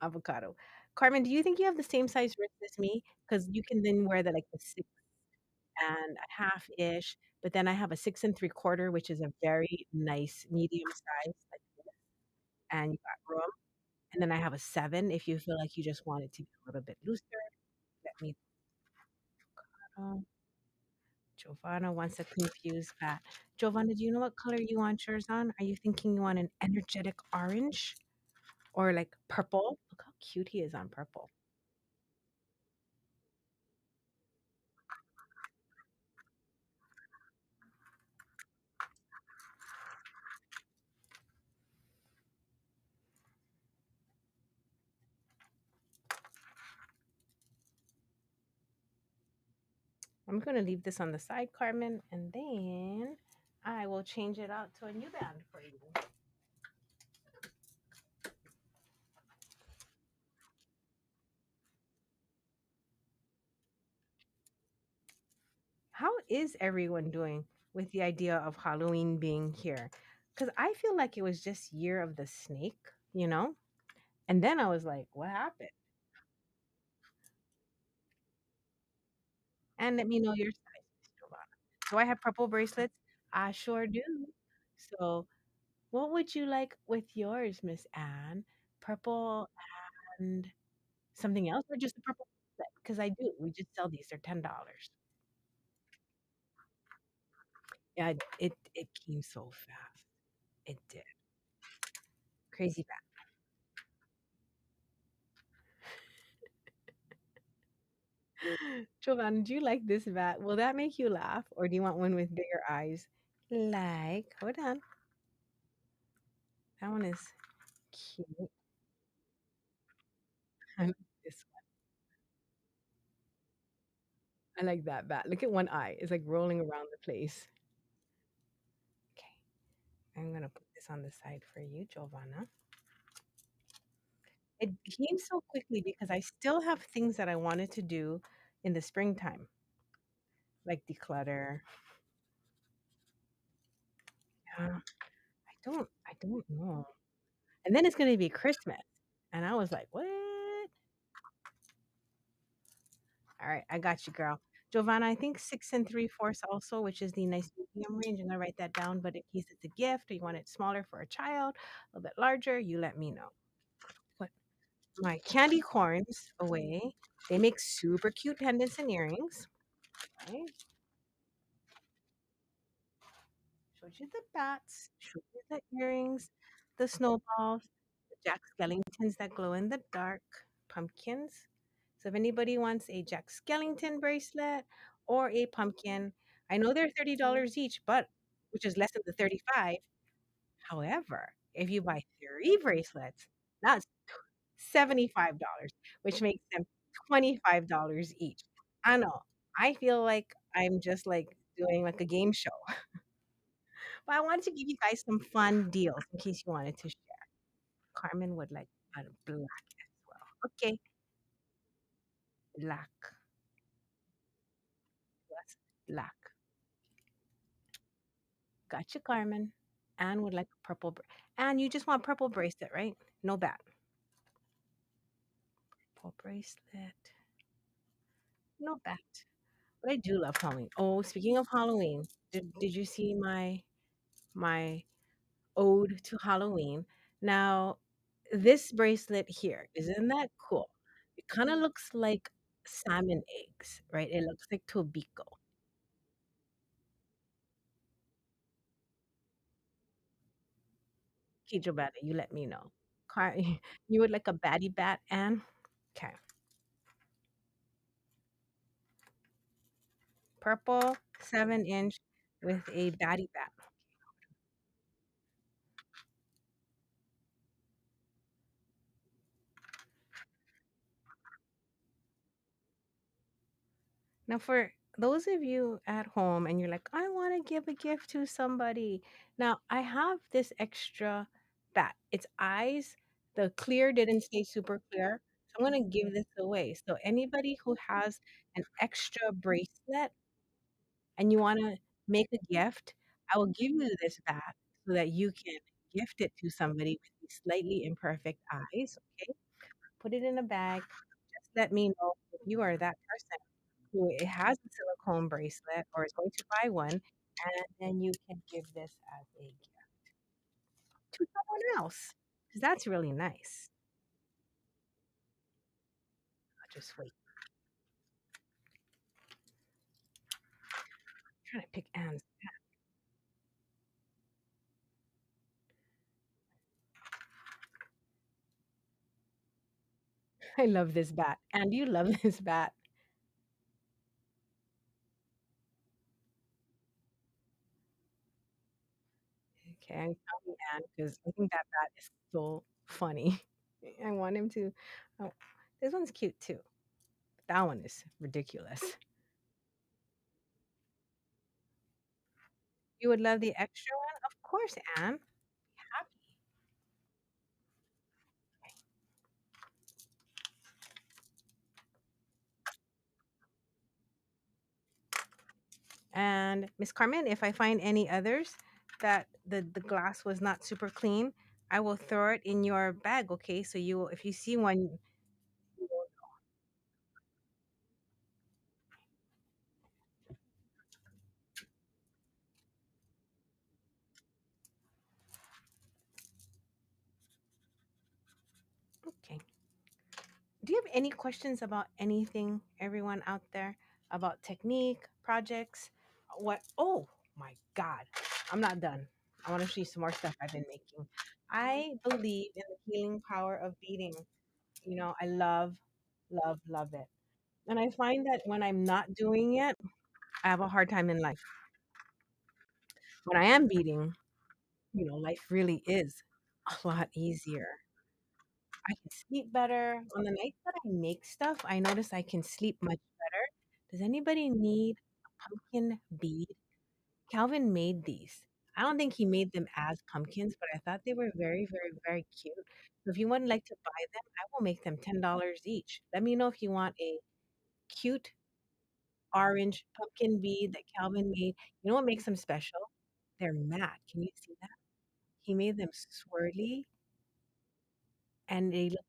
Avocado. Carmen, do you think you have the same size wrist as me? Because you can then wear the like the 6.5-ish, but then I have a 6 3/4, which is a very nice medium size, like this, and you got room. And then I have a 7 if you feel like you just want it to be a little bit looser. Let me know. Giovanna wants a confused bat. Giovanna, do you know what color you want yours on? Are you thinking you want an energetic orange or like purple? Look how cute he is on purple. I'm going to leave this on the side, Carmen, and then I will change it out to a new band for you. How is everyone doing with the idea of Halloween being here? Because I feel like it was just Year of the Snake. And then I was like, what happened? And let me know your size, Miss Giovanna. Do I have purple bracelets? I sure do. So, what would you like with yours, Miss Anne? Purple and something else, or just the purple bracelet? Because I do. We just sell these. They're $10. Yeah, it came so fast. It did. Crazy fast. Jovan, do you like this bat? Will that make you laugh? Or do you want one with bigger eyes? Like, hold on. That one is cute. I like this one. I like that bat. Look at one eye. It's like rolling around the place. Okay. I'm gonna put this on the side for you, Giovanna. It came so quickly because I still have things that I wanted to do in the springtime, like declutter. Yeah, I don't know. And then it's gonna be Christmas. And I was like, what? All right, I got you, girl. Giovanna, I think 6 3/4 also, which is the nice medium range. I'm gonna write that down. But in case it's a gift or you want it smaller for a child, a little bit larger, you let me know. Put my candy corns away. They make super cute pendants and earrings. Right? Showed you the bats, showed you the earrings, the snowballs, the Jack Skellingtons that glow in the dark, pumpkins. So if anybody wants a Jack Skellington bracelet or a pumpkin, I know they're $30 each, but which is less than the 35. However, if you buy three bracelets, that's $75, which makes them $25 each. I know. I feel like I'm just like doing like a game show. But I wanted to give you guys some fun deals in case you wanted to share. Carmen would like a black as well. Okay, black. Yes, black. Gotcha, Carmen. Anne would like a purple. Anne, you just want purple bracelet, right? No bat. Purple bracelet. No bat. But I do love Halloween. Oh, speaking of Halloween, did you see my ode to Halloween? Now, this bracelet here, isn't that cool? It kind of looks like salmon eggs, right? It looks like tobiko. Kijobata, you let me know. You would like a baddie bat, Anne? Okay. Purple, 7 inch with a baddie bat. Now, for those of you at home and you're like, I want to give a gift to somebody. Now, I have this extra bat. Its eyes, the clear didn't stay super clear. So I'm going to give this away. So anybody who has an extra bracelet and you want to make a gift, I will give you this bat so that you can gift it to somebody with these slightly imperfect eyes. Okay. Put it in a bag. Just let me know if you are that person who it has a silicone bracelet or is going to buy one, and then you can give this as a gift to someone else. Because that's really nice. I'll just wait. I'm trying to pick Anne's. I love this bat. And you love this bat. Okay, I'm counting Anne because I think that bat is so funny. I want him to. Oh, this one's cute too. That one is ridiculous. You would love the extra one? Of course, Anne. Happy. And Miss Carmen, if I find any others that the glass was not super clean, I will throw it in your bag, okay? So you if you see one, okay. Do you have any questions about anything, everyone out there, about technique, projects? What? Oh my God, I'm not done. I want to show you some more stuff I've been making. I believe in the healing power of beading. I love, love, love it. And I find that when I'm not doing it, I have a hard time in life. When I am beading, life really is a lot easier. I can sleep better. On the nights that I make stuff, I notice I can sleep much better. Does anybody need a pumpkin bead? Calvin made these. I don't think he made them as pumpkins, but I thought they were very, very, very cute. So if you would like to buy them, I will make them $10 each. Let me know if you want a cute orange pumpkin bead that Calvin made. You know what makes them special? They're matte. Can you see that? He made them swirly and they look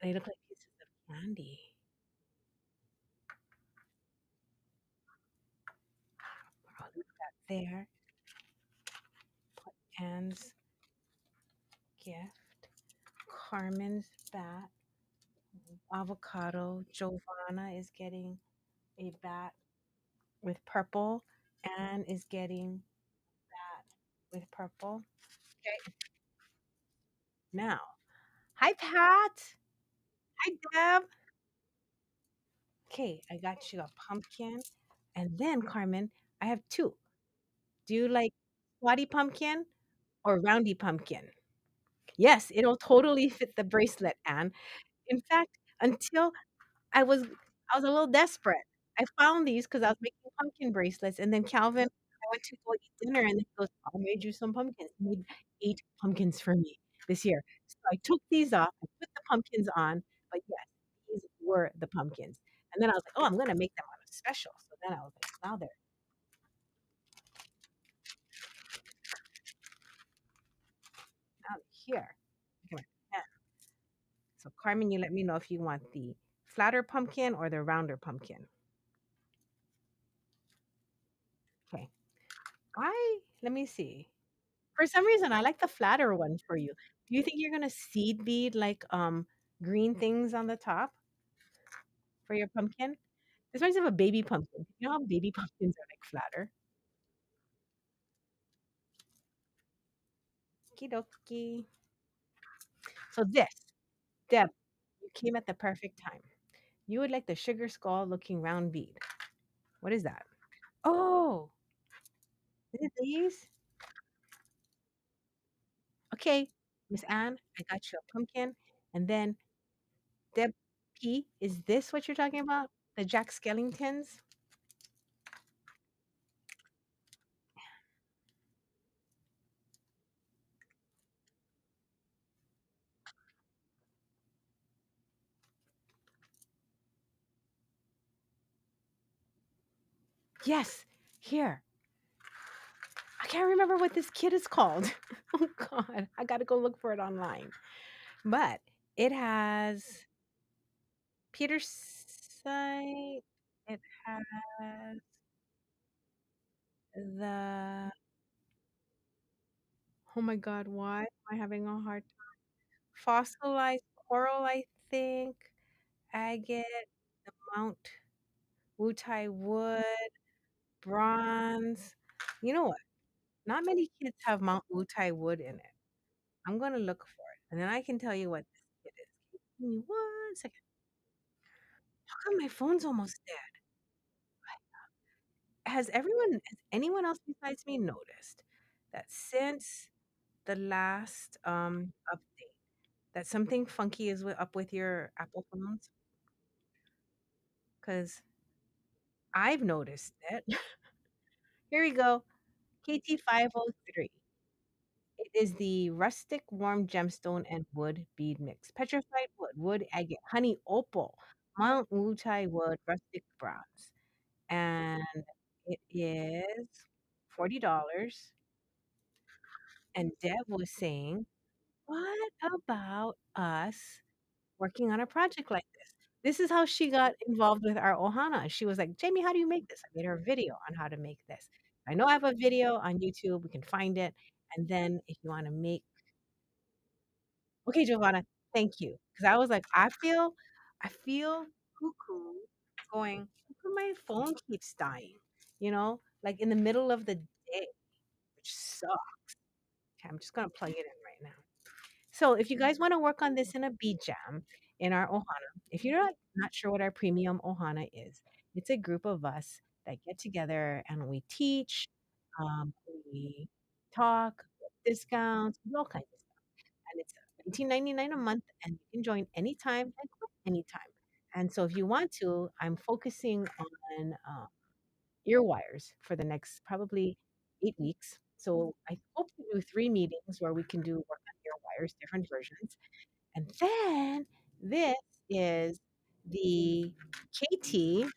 like pieces of candy. I'll leave that there. Anne's gift. Carmen's bat. Avocado. Giovanna is getting a bat with purple. Anne is getting bat with purple. Okay. Now, hi Pat. Hi Deb. Okay, I got you a pumpkin. And then Carmen, I have two. Do you like squatty pumpkin or roundy pumpkin? Yes, it'll totally fit the bracelet, Anne. In fact, until I was I was a little desperate. I found these because I was making pumpkin bracelets, and then Calvin, I went to go eat dinner, and he goes, "I made you some pumpkins." He made 8 pumpkins for me this year. So I took these off, I put the pumpkins on, but yes, these were the pumpkins. And then I was like, "Oh, I'm gonna make them on a special." So then I was like, "Now they're here." Look at my pen. So Carmen, you let me know if you want the flatter pumpkin or the rounder pumpkin. Okay. Let me see. For some reason, I like the flatter one for you. Do you think you're gonna seed bead like green things on the top for your pumpkin? This reminds me of a baby pumpkin. You know how baby pumpkins are like flatter? Okie So this, Deb, you came at the perfect time. You would like the sugar skull looking round bead. What is that? Oh, is it these? Okay, Miss Anne, I got you a pumpkin. And then Deb P, is this what you're talking about? The Jack Skellingtons? Yes, here. I can't remember what this kid is called. Oh God, I gotta go look for it online. But it has Peter's site. It has the oh my God, why am I having a hard fossilized coral? I think agate, the Mount Wutai wood, bronze. You know what? Not many kids have Mount Wutai wood in it. I'm gonna look for it, and then I can tell you what this kid is. Give me 1 second. How come my phone's almost dead? Has anyone else besides me noticed that since the last update that something funky is up with your Apple phones? Because I've noticed it. Here we go. KT503. It is the rustic warm gemstone and wood bead mix. Petrified wood, wood agate, honey opal, Mount Wutai wood, rustic bronze. And it is $40. And Deb was saying, "What about us working on a project like this?" This is how she got involved with our Ohana. She was like, "Jamie, how do you make this?" I made her a video on how to make this. I know I have a video on YouTube. We can find it. And then if you want to make, okay, Giovanna, thank you. Because I was like, I feel cuckoo going, how come my phone keeps dying? Like in the middle of the day, which sucks. Okay, I'm just gonna plug it in right now. So if you guys want to work on this in a bead jam in our Ohana, If you're not sure what our premium ohana is, it's a group of us that get together and we teach, we talk, discounts, all kinds of stuff. And it's 19.99 a month, and you can join anytime and quit anytime. And so if you want to, I'm focusing on ear wires for the next probably 8 weeks. So I hope to do 3 meetings where we can do work on ear wires, different versions. And then this is the KT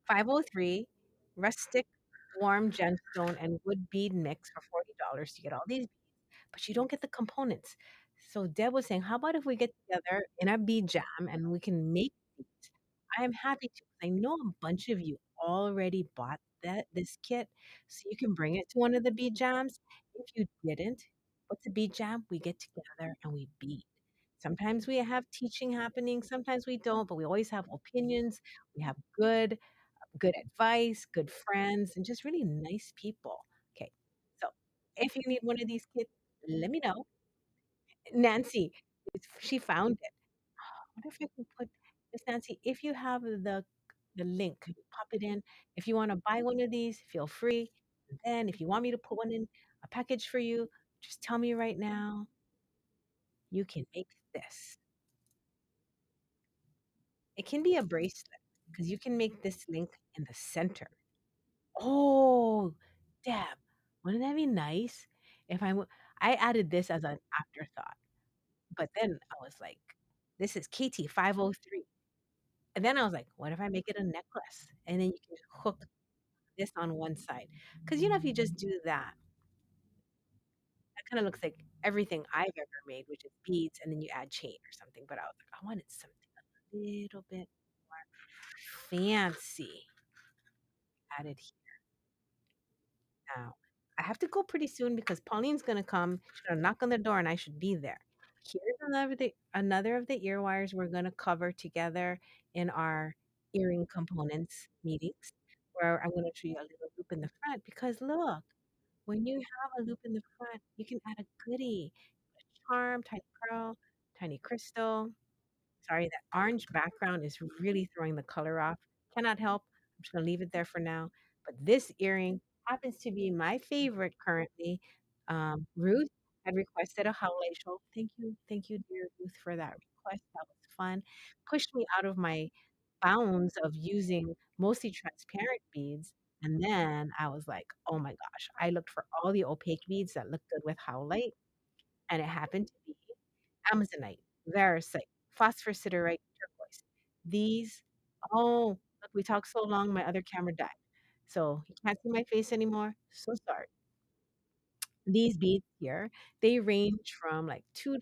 503 rustic warm gemstone and wood bead mix for $40 to get all these beads, but you don't get the components. So Deb was saying, how about if we get together in a bead jam and we can make these? I am happy to. I know a bunch of you already bought this kit, so you can bring it to one of the bead jams. If you didn't, what's a bead jam? We get together and we bead. Sometimes we have teaching happening, sometimes we don't, but we always have opinions. We have good advice, good friends, and just really nice people. Okay, so if you need one of these kits, let me know. Nancy, she found it. I wonder if I can put Miss Nancy, if you have the link, could you pop it in? If you want to buy one of these, feel free. And then if you want me to put one in a package for you, just tell me right now. You can make this. It can be a bracelet because you can make this link in the center. Oh, Deb, wouldn't that be nice if I added this as an afterthought, but then I was like, this is KT 503. And then I was like, what if I make it a necklace? And then you can hook this on one side. Because if you just do that, that kind of looks like everything I've ever made, which is beads, and then you add chain or something. But I was like, I wanted something a little bit more fancy added now. I have to go pretty soon because Pauline's gonna come. She's gonna knock on the door, and I should be there. Here's another of the ear wires we're gonna cover together in our earring components meetings, where I'm gonna show you a little loop in the front. Because look, when you have a loop in the front, you can add a goodie, a charm, tiny pearl, tiny crystal. Sorry, that orange background is really throwing the color off. Cannot help. I'm just gonna leave it there for now. But this earring happens to be my favorite currently. Ruth had requested a holiday show. Thank you, dear Ruth, for that request. That was fun. Pushed me out of my bounds of using mostly transparent beads. And then I was like, oh my gosh, I looked for all the opaque beads that look good with howlite, and it happened to be Amazonite, Varisite, phosphor siderite, turquoise. These, oh, look, we talked so long, my other camera died. So you can't see my face anymore. So sorry. These beads here, they range from like $2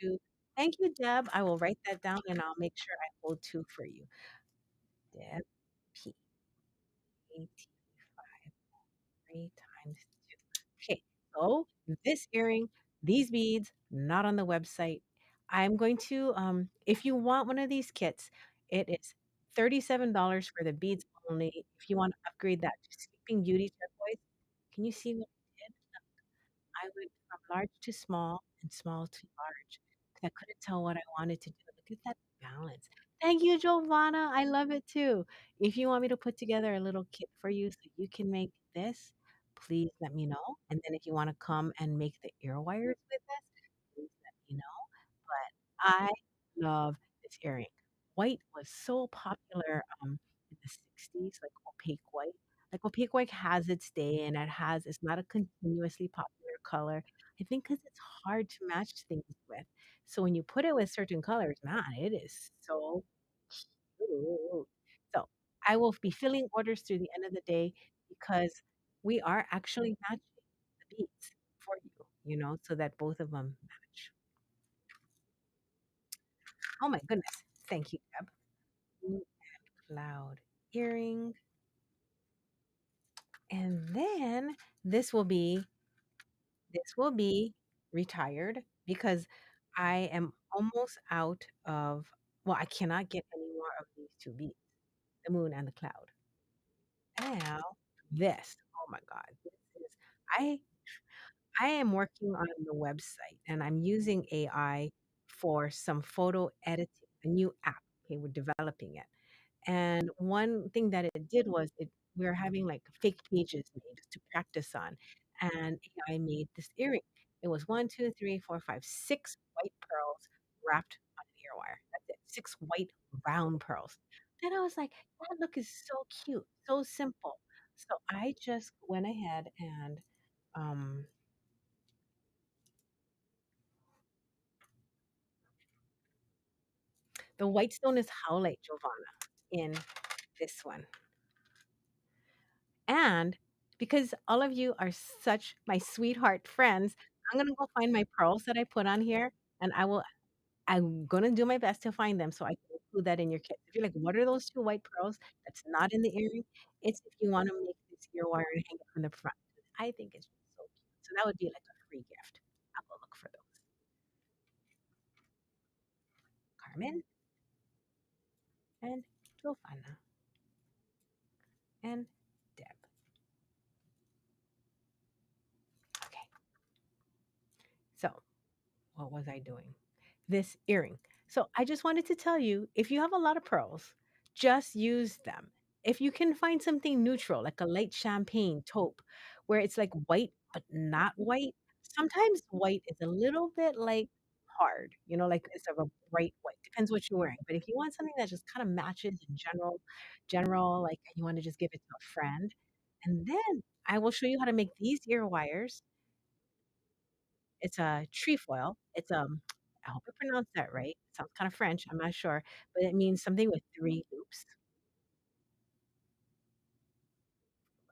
to, thank you, Deb. I will write that down and I'll make sure I hold two for you. Deb, P, A, T, 3 times 2. Okay, so this earring, these beads, not on the website. I'm going to, if you want one of these kits, it is $37 for the beads only. If you want to upgrade that to Sleeping Beauty turquoise, can you see what I did? I went from large to small and small to large because I couldn't tell what I wanted to do. Look at that balance. Thank you, Giovanna. I love it too. If you want me to put together a little kit for you so you can make this, please let me know. And then if you want to come and make the ear wires with us, please let me know. But I love this earring. White was so popular in the 60s, like opaque white. Like opaque white has its day and it's not a continuously popular color. I think because it's hard to match things with. So when you put it with certain colors, man, it is so cute. So I will be filling orders through the end of the day because we are actually matching the beats for you, so that both of them match. Oh my goodness. Thank you, Deb. Blue Cloud earring. And then this will be this will be retired because I am almost out of, well, I cannot get any more of these two beads, the moon and the cloud. Now, this, oh my God, this is, I I am working on the website and I'm using AI for some photo editing, a new app. Okay, we're developing it. And one thing that it did was we were having like fake pages made to practice on. And I made this earring. It was one, two, three, four, five, six white pearls wrapped on an ear wire. That's it. Six white round pearls. Then I was like, that look is so cute, so simple. So I just went ahead and um the white stone is howlite, Giovanna, in this one. And because all of you are such my sweetheart friends, I'm gonna go find my pearls that I put on here, and I'm gonna do my best to find them so I can include that in your kit. If you're like, "What are those 2 white pearls that's not in the earring?" It's if you wanna make this ear wire and hang it from the front. I think it's just so cute. So that would be like a free gift. I'll go look for those. Carmen and Giovanna and Deb. Okay, so what was I doing? This earring. So I just wanted to tell you if you have a lot of pearls, just use them. If you can find something neutral, like a light champagne taupe, where it's like white but not white, sometimes white is a little bit like hard, like instead of a bright white. Depends what you're wearing. But if you want something that just kind of matches in general, like and you want to just give it to a friend, and then I will show you how to make these ear wires. It's a trefoil. I hope I pronounced that right. It sounds kind of French. I'm not sure, but it means something with 3 loops.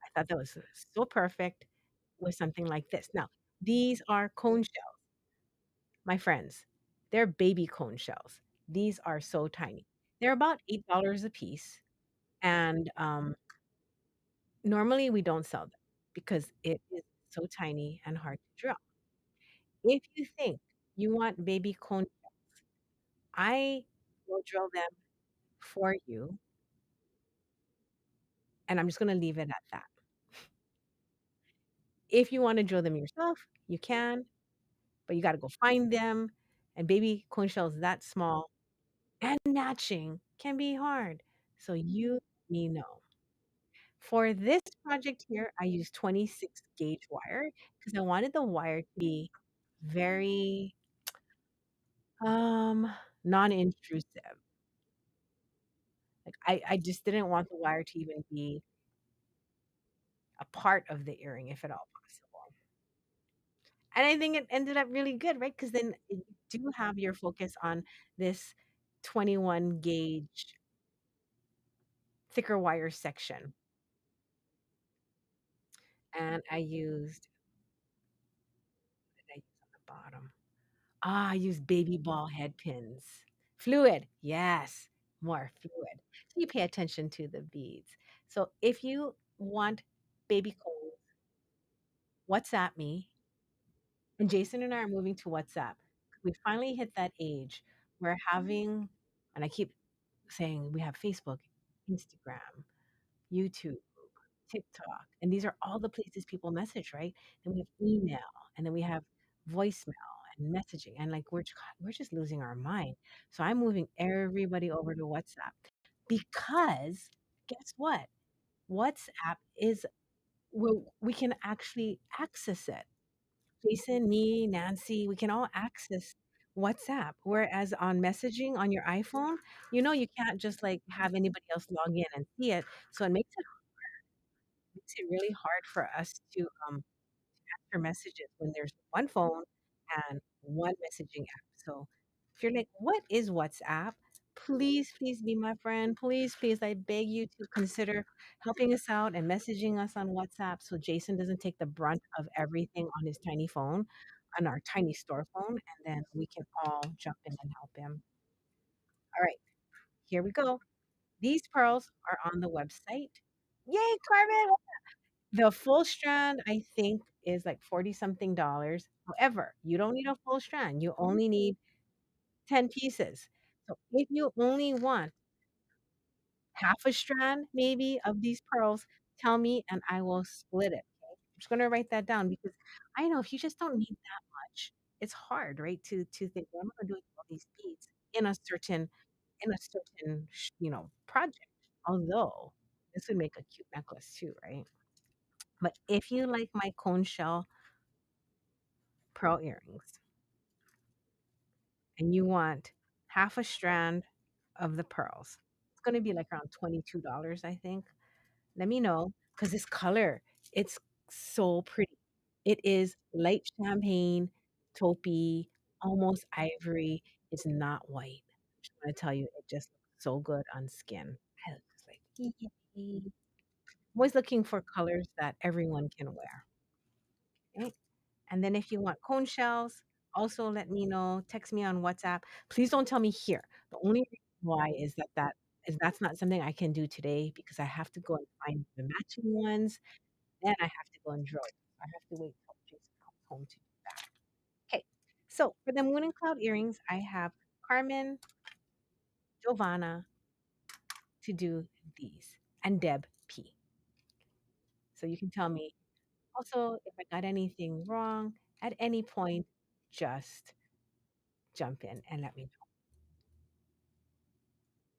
I thought that was so perfect with something like this. Now, these are cone shells, my friends. They're baby cone shells. These are so tiny. They're about $8 a piece, and normally we don't sell them because it is so tiny and hard to drill. If you think you want baby cone, I will drill them for you, and I'm just gonna leave it at that. If you wanna drill them yourself, you can, but you gotta go find them, and baby corn shells that small and matching can be hard. So you let me know. For this project here, I used 26 gauge wire because I wanted the wire to be very, non-intrusive. Like, I just didn't want the wire to even be a part of the earring if at all possible. And I think it ended up really good, right? Because then you do have your focus on this 21 gauge thicker wire section. And what did I use on the bottom? I used baby ball head pins. Fluid, yes, more fluid. So you pay attention to the beads. So if you want baby cones, WhatsApp me. And Jason and I are moving to WhatsApp. We finally hit that age. We're having, and I keep saying we have Facebook, Instagram, YouTube, TikTok, and these are all the places people message, right? Then we have email, and then we have voicemail and messaging, and like we're just losing our mind. So I'm moving everybody over to WhatsApp because guess what? WhatsApp is where we can actually access it. Jason, me, Nancy, we can all access WhatsApp. Whereas on messaging on your iPhone, you can't just like have anybody else log in and see it. So it makes it really hard for us to answer messages when there's one phone and one messaging app. So if you're like, what is WhatsApp? Please, please be my friend. Please, please, I beg you to consider helping us out and messaging us on WhatsApp so Jason doesn't take the brunt of everything on his tiny phone, on our tiny store phone, and then we can all jump in and help him. All right, here we go. These pearls are on the website. Yay, Carmen! The full strand, I think, is like 40 something dollars. However, you don't need a full strand. You only need 10 pieces. So if you only want half a strand maybe of these pearls, tell me and I will split it. just gonna write that down because I know if you just don't need that much, it's hard, right? To think, well, I'm gonna do all these beads in a certain project. Although this would make a cute necklace too, right? But if you like my cone shell pearl earrings and you want half a strand of the pearls, it's gonna be like around $22, I think. Let me know because this color, it's so pretty. It is light champagne, taupey, almost ivory. It's not white. Just want to tell you, it just looks so good on skin. I was just like, yay. I'm always looking for colors that everyone can wear. Okay? And then if you want cone shells, also let me know. Text me on WhatsApp. Please don't tell me here. The only reason why is that's not something I can do today because I have to go and find the matching ones. Then I have to go and draw it. I have to wait till Jason comes home to do that. Okay. So for the moon and cloud earrings, I have Carmen, Giovanna to do these, and Deb P. So you can tell me also if I got anything wrong at any point, just jump in and let me know.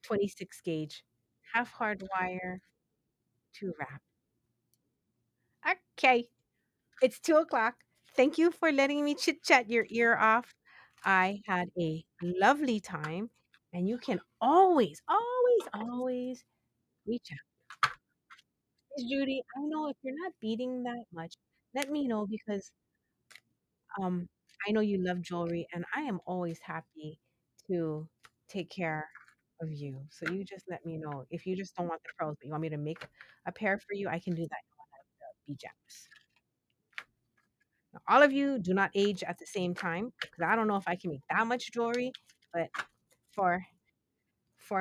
26 gauge, half hard wire, two wrap. Okay, it's 2 o'clock. Thank you for letting me chit chat your ear off. I had a lovely time, and you can always, always, always reach out. Miss Judy, I know if you're not beating that much, let me know because um I know you love jewelry, and I am always happy to take care of you. So you just let me know if you just don't want the pearls, but you want me to make a pair for you. I can do that. Be jealous. Now, all of you do not age at the same time because I don't know if I can make that much jewelry, but for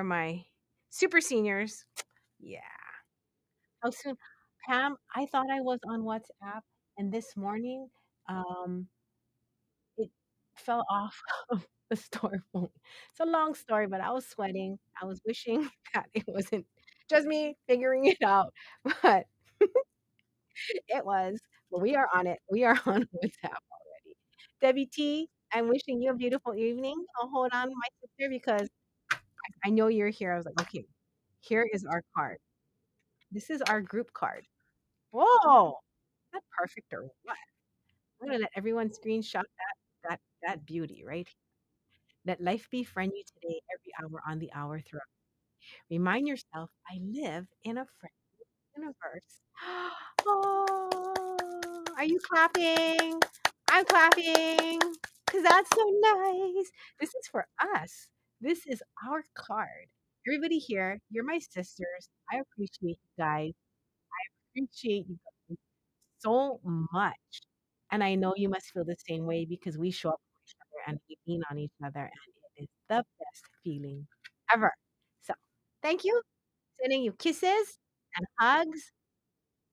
my super seniors, yeah. How soon? Pam, I thought I was on WhatsApp, and this morning, um, it fell off of the store phone. It's a long story, but I was sweating. I was wishing that it wasn't just me figuring it out, but it was. But we are on it. We are on WhatsApp already. Debbie T, I'm wishing you a beautiful evening. I'll hold on, my sister, because I know you're here. I was like, okay, here is our card. This is our group card. Whoa, is that perfect or what? I'm gonna let everyone screenshot that beauty, right? Let life befriend you today, every hour on the hour throughout. Remind yourself, I live in a friendly universe. Oh, are you clapping? I'm clapping because that's so nice. This is for us. This is our card. Everybody here, you're my sisters. I appreciate you guys. Appreciate you guys so much. And I know you must feel the same way because we show up for each other and we lean on each other, and it is the best feeling ever. So, thank you. Sending you kisses and hugs,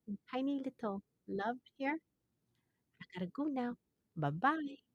and tiny little love here. I gotta go now. Bye bye.